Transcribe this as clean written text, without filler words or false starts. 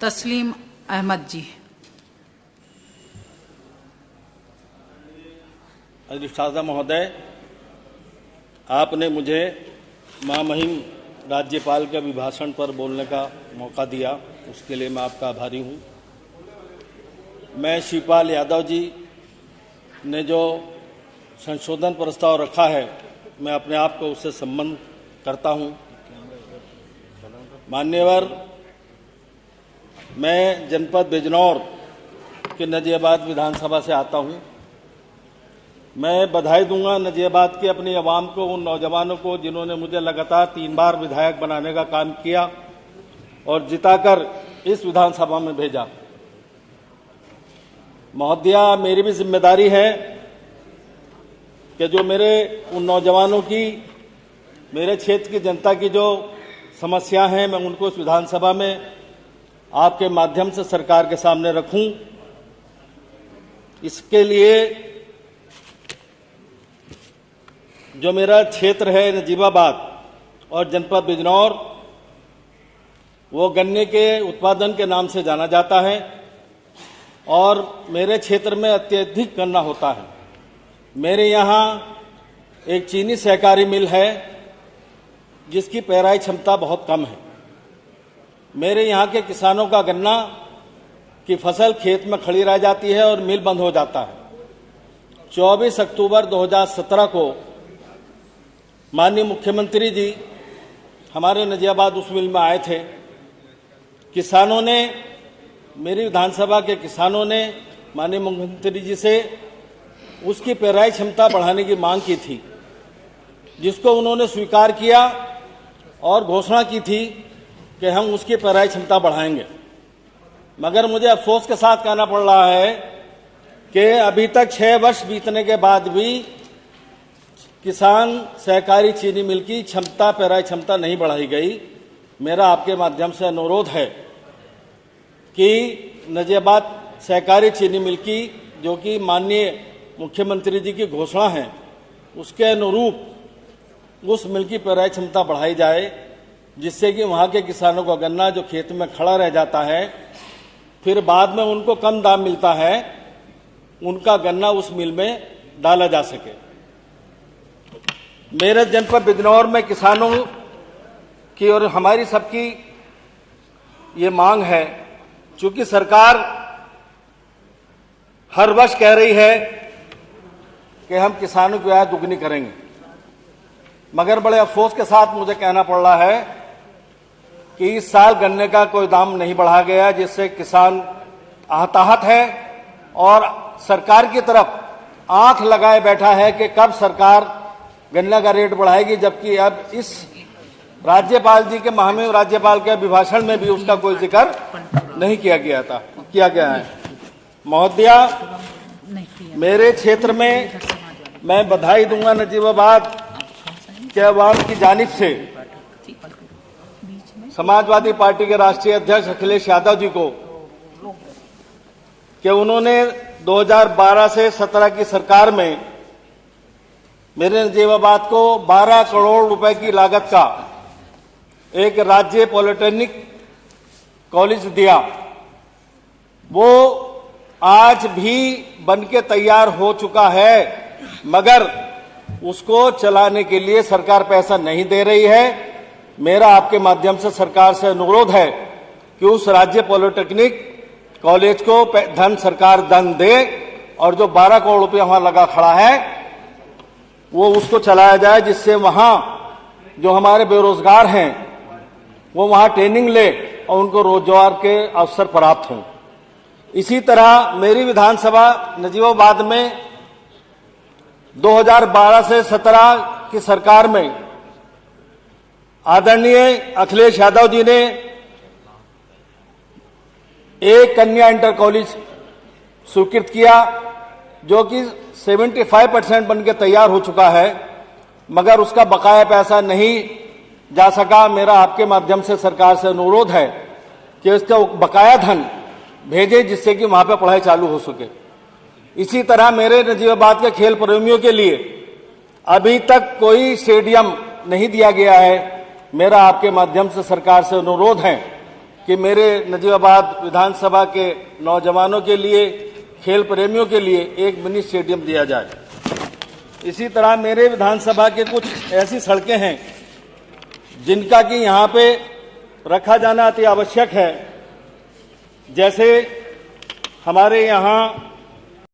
तस्लीम अहमद जी। अधिष्ठाता महोदय, आपने मुझे महामहिम राज्यपाल के अभिभाषण पर बोलने का मौका दिया, उसके लिए मैं आपका आभारी हूँ। मैं शिवपाल यादव जी ने जो संशोधन प्रस्ताव रखा है, मैं अपने आप को उससे संबंध करता हूँ। मान्यवर, मैं जनपद बिजनौर के नजियाबाद विधानसभा से आता हूँ। मैं बधाई दूंगा नजियाबाद के अपनी आवाम को, उन नौजवानों को जिन्होंने मुझे लगातार 3 बार विधायक बनाने का काम किया और जिताकर इस विधानसभा में भेजा। महोदया, मेरी भी जिम्मेदारी है कि जो मेरे उन नौजवानों की, मेरे क्षेत्र की जनता की जो समस्या हैं, मैं उनको इस विधानसभा में आपके माध्यम से सरकार के सामने रखूं। इसके लिए जो मेरा क्षेत्र है नजीबाबाद और जनपद बिजनौर, वो गन्ने के उत्पादन के नाम से जाना जाता है और मेरे क्षेत्र में अत्यधिक गन्ना होता है। मेरे यहाँ एक चीनी सहकारी मिल है जिसकी पेराई क्षमता बहुत कम है। मेरे यहाँ के किसानों का गन्ना की फसल खेत में खड़ी रह जाती है और मिल बंद हो जाता है। 24 अक्टूबर 2017 को माननीय मुख्यमंत्री जी हमारे नजियाबाद उस मिल में आए थे। किसानों ने, मेरी विधानसभा के किसानों ने माननीय मुख्यमंत्री जी से उसकी पेराई क्षमता बढ़ाने की मांग की थी, जिसको उन्होंने स्वीकार किया और घोषणा की थी कि हम उसकी पेराई क्षमता बढ़ाएंगे। मगर मुझे अफसोस के साथ कहना पड़ रहा है कि अभी तक 6 वर्ष बीतने के बाद भी किसान सहकारी चीनी मिल की क्षमता, पेराई क्षमता नहीं बढ़ाई गई। मेरा आपके माध्यम से अनुरोध है कि नजियाबाद सहकारी चीनी मिल की, जो कि माननीय मुख्यमंत्री जी की घोषणा है, उसके अनुरूप उस मिल की पेराई क्षमता बढ़ाई जाए, जिससे कि वहाँ के किसानों का गन्ना जो खेत में खड़ा रह जाता है, फिर बाद में उनको कम दाम मिलता है, उनका गन्ना उस मिल में डाला जा सके। मेरे जनपद बिजनौर में किसानों की और हमारी सबकी ये मांग है, चूंकि सरकार हर वर्ष कह रही है कि हम किसानों की आय दुगनी करेंगे, मगर बड़े अफसोस के साथ मुझे कहना पड़ रहा है कि इस साल गन्ने का कोई दाम नहीं बढ़ा गया, जिससे किसान आहताहत है और सरकार की तरफ आंख लगाए बैठा है कि कब सरकार गन्ना का रेट बढ़ाएगी, जबकि अब इस राज्यपाल जी के, महामहिम राज्यपाल के अभिभाषण में भी उसका कोई जिक्र नहीं किया गया है। महोदया, मेरे क्षेत्र में मैं बधाई दूंगा नजीबाबाद के अवाम की जानिब से समाजवादी पार्टी के राष्ट्रीय अध्यक्ष अखिलेश यादव जी को कि उन्होंने 2012 से 17 की सरकार में मेरे नजीबाबाद को 12 करोड़ रुपए की लागत का एक राज्य पॉलिटेक्निक कॉलेज दिया। वो आज भी बनके तैयार हो चुका है, मगर उसको चलाने के लिए सरकार पैसा नहीं दे रही है। मेरा आपके माध्यम से सरकार से अनुरोध है कि उस राज्य पॉलिटेक्निक कॉलेज को धन सरकार दे और जो 12 करोड़ रुपया वहां लगा खड़ा है वो उसको चलाया जाए, जिससे वहां जो हमारे बेरोजगार हैं वो वहां ट्रेनिंग ले और उनको रोजगार के अवसर प्राप्त हों। इसी तरह मेरी विधानसभा नजीबाबाद में 2012 से 17 की सरकार में आदरणीय अखिलेश यादव जी ने एक कन्या इंटर कॉलेज स्वीकृत किया, जो कि 75% बनके तैयार हो चुका है, मगर उसका बकाया पैसा नहीं जा सका। मेरा आपके माध्यम से सरकार से अनुरोध है कि उसका बकाया धन भेजे, जिससे कि वहां पर पढ़ाई चालू हो सके। इसी तरह मेरे नजीबाबाद के खेल प्रेमियों के लिए अभी तक कोई स्टेडियम नहीं दिया गया है। मेरा आपके माध्यम से सरकार से अनुरोध है कि मेरे नजीबाबाद विधानसभा के नौजवानों के लिए, खेल प्रेमियों के लिए एक मिनी स्टेडियम दिया जाए। इसी तरह मेरे विधानसभा के कुछ ऐसी सड़कें हैं जिनका कि यहाँ पे रखा जाना अति आवश्यक है। जैसे हमारे यहाँ